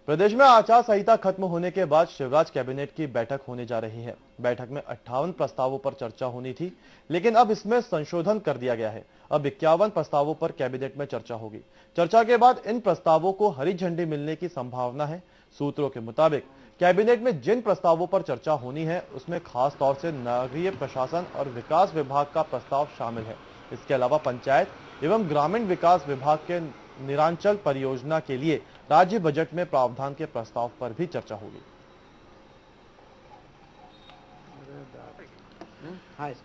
प्रदेश में आचार संहिता खत्म होने के बाद शिवराज कैबिनेट की बैठक होने जा रही है। बैठक में 58 प्रस्तावों पर चर्चा होनी थी, लेकिन अब इसमें संशोधन कर दिया गया है। अब 51 प्रस्तावों पर कैबिनेट में चर्चा होगी। चर्चा के बाद इन प्रस्तावों को हरी झंडी मिलने की संभावना है। सूत्रों के मुताबिक कैबिनेट में जिन प्रस्तावों पर चर्चा होनी है, उसमें खास तौर से नगरीय प्रशासन और विकास विभाग का प्रस्ताव शामिल है। इसके अलावा पंचायत एवं ग्रामीण विकास विभाग के निरांचल परियोजना के लिए राज्य बजट में प्रावधान के प्रस्ताव पर भी चर्चा होगी।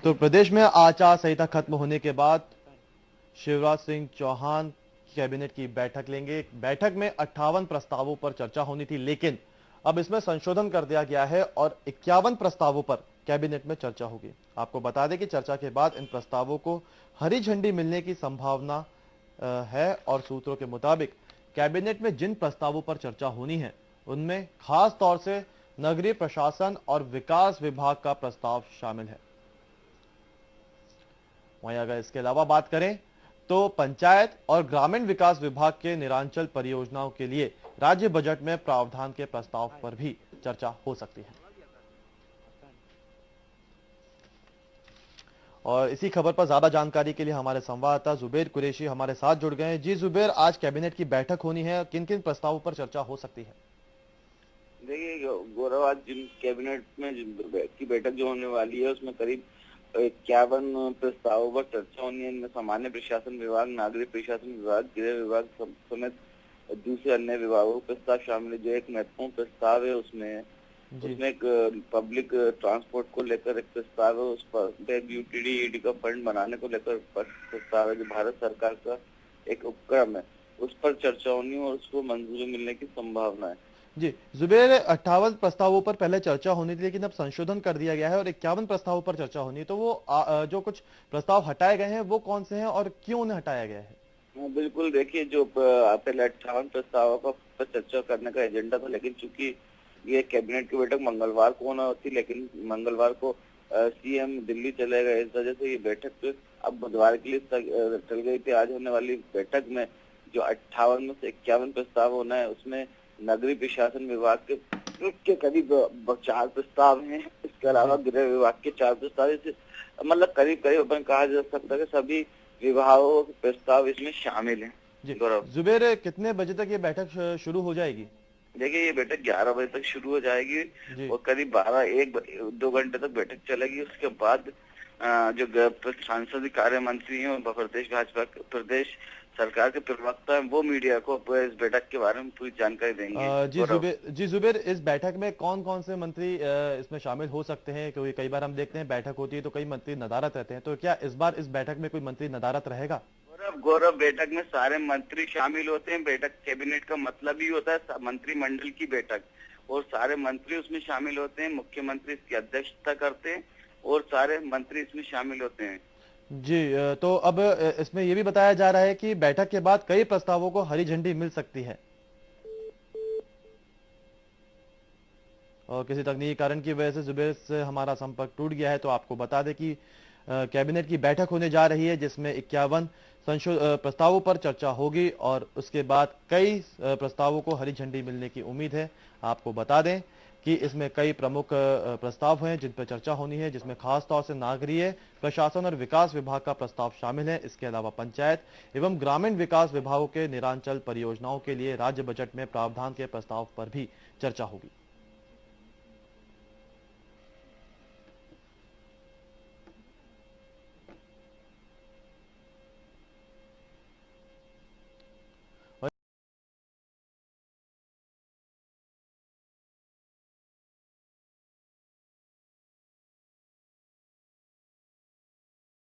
तो प्रदेश में आचार संहिता खत्म होने के बाद शिवराज सिंह चौहान कैबिनेट की बैठक लेंगे। बैठक में 58 प्रस्तावों पर चर्चा होनी थी, लेकिन अब इसमें संशोधन कर दिया गया है और 51 प्रस्तावों पर कैबिनेट में चर्चा होगी। आपको बता दें कि चर्चा के बाद इन प्रस्तावों को हरी झंडी मिलने की संभावना है और सूत्रों के मुताबिक कैबिनेट में जिन प्रस्तावों पर चर्चा होनी है, उनमें खास तौर से नगरीय प्रशासन और विकास विभाग का प्रस्ताव शामिल है। वहीं अगर इसके अलावा बात करें तो पंचायत और ग्रामीण विकास विभाग के निरांचल परियोजनाओं के लिए राज्य बजट में प्रावधान के प्रस्ताव पर भी चर्चा हो सकती है। और इसी खबर पर ज्यादा जानकारी के लिए हमारे संवाददाता जुबेर कुरैशी हमारे साथ जुड़ गए हैं। जी जुबेर, आज कैबिनेट की बैठक होनी है, किन किन प्रस्तावों पर चर्चा हो सकती है? देखिए गौरव, आज जिन कैबिनेट में की बैठक जो होने वाली है उसमें करीब 51 प्रस्तावों पर चर्चा होनी है। इनमें सामान्य प्रशासन विभाग, नागरिक प्रशासन विभाग, गृह विभाग समेत दूसरे अन्य विभागों के प्रस्ताव शामिल है। जो एक महत्वपूर्ण प्रस्ताव है उसमें एक पब्लिक ट्रांसपोर्ट को लेकर एक प्रस्ताव है। उस पर यूटीडी ईडी का फंड बनाने को लेकर प्रस्ताव है, जो भारत सरकार का एक उपक्रम है, उस पर चर्चा होनी है और उसको मंजूरी मिलने की संभावना है। जी जुबेर, 58 प्रस्तावों पर पहले चर्चा होनी थी, लेकिन अब संशोधन कर दिया गया है और 51 प्रस्तावों पर चर्चा होनी है। तो वो जो कुछ प्रस्ताव हटाए गए हैं वो कौन से हैं और क्यों उन्हें हटाया गया है? बिल्कुल, देखिए जो पहले 58 प्रस्तावों पर चर्चा करने का एजेंडा था, लेकिन चूंकि ये कैबिनेट की बैठक मंगलवार को होना होती, लेकिन मंगलवार को सीएम दिल्ली चले गए। इस वजह से ये बैठक अब बुधवार के लिए टल गई थी। आज होने वाली बैठक में जो 58 में से 51 प्रस्ताव होना है, उसमें नगरीय प्रशासन विभाग के करीब 4 प्रस्ताव हैं। इसके अलावा गृह विभाग के 4 प्रस्ताव, मतलब करीब अपन कहा जा सकता है कि सभी विभागों के प्रस्ताव इसमें शामिल हैं। जुबेर, कितने बजे तक ये बैठक शुरू हो जाएगी? देखिए ये बैठक 11 बजे तक शुरू हो जाएगी और करीब 12-1-2 घंटे तक बैठक चलेगी। उसके बाद जो संसदीय कार्य मंत्री हैं, प्रदेश भाजपा प्रदेश सरकार के प्रवक्ता हैं, वो मीडिया को इस बैठक के बारे में पूरी जानकारी देंगे। जी जुबेर, इस बैठक में कौन कौन से मंत्री इसमें शामिल हो सकते हैं? क्योंकि कई बार हम देखते हैं बैठक होती है तो कई मंत्री नदारत रहते हैं, तो क्या इस बार इस बैठक में कोई मंत्री नदारत रहेगा? गौरव, बैठक में सारे मंत्री शामिल होते हैं। बैठक कैबिनेट का मतलब ही होता है मंत्रिमंडल की बैठक, और सारे मंत्री उसमें शामिल होते हैं। मुख्यमंत्री इसकी अध्यक्षता करते हैं और सारे मंत्री इसमें शामिल होते हैं। जी, तो अब इसमें यह भी बताया जा रहा है कि बैठक के बाद कई प्रस्तावों को हरी झंडी मिल सकती है और किसी तकनीकी कारण की वजह से जुबेर से हमारा संपर्क टूट गया है। तो आपको बता दें कि कैबिनेट की बैठक होने जा रही है, जिसमें 51 प्रस्तावों पर चर्चा होगी और उसके बाद कई प्रस्तावों को हरी झंडी मिलने की उम्मीद है। आपको बता दें कि इसमें कई प्रमुख प्रस्ताव हैं जिन पर चर्चा होनी है, जिसमें खास तौर से नागरीय प्रशासन और विकास विभाग का प्रस्ताव शामिल है। इसके अलावा पंचायत एवं ग्रामीण विकास विभागों के निरांचल परियोजनाओं के लिए राज्य बजट में प्रावधान के प्रस्ताव पर भी चर्चा होगी।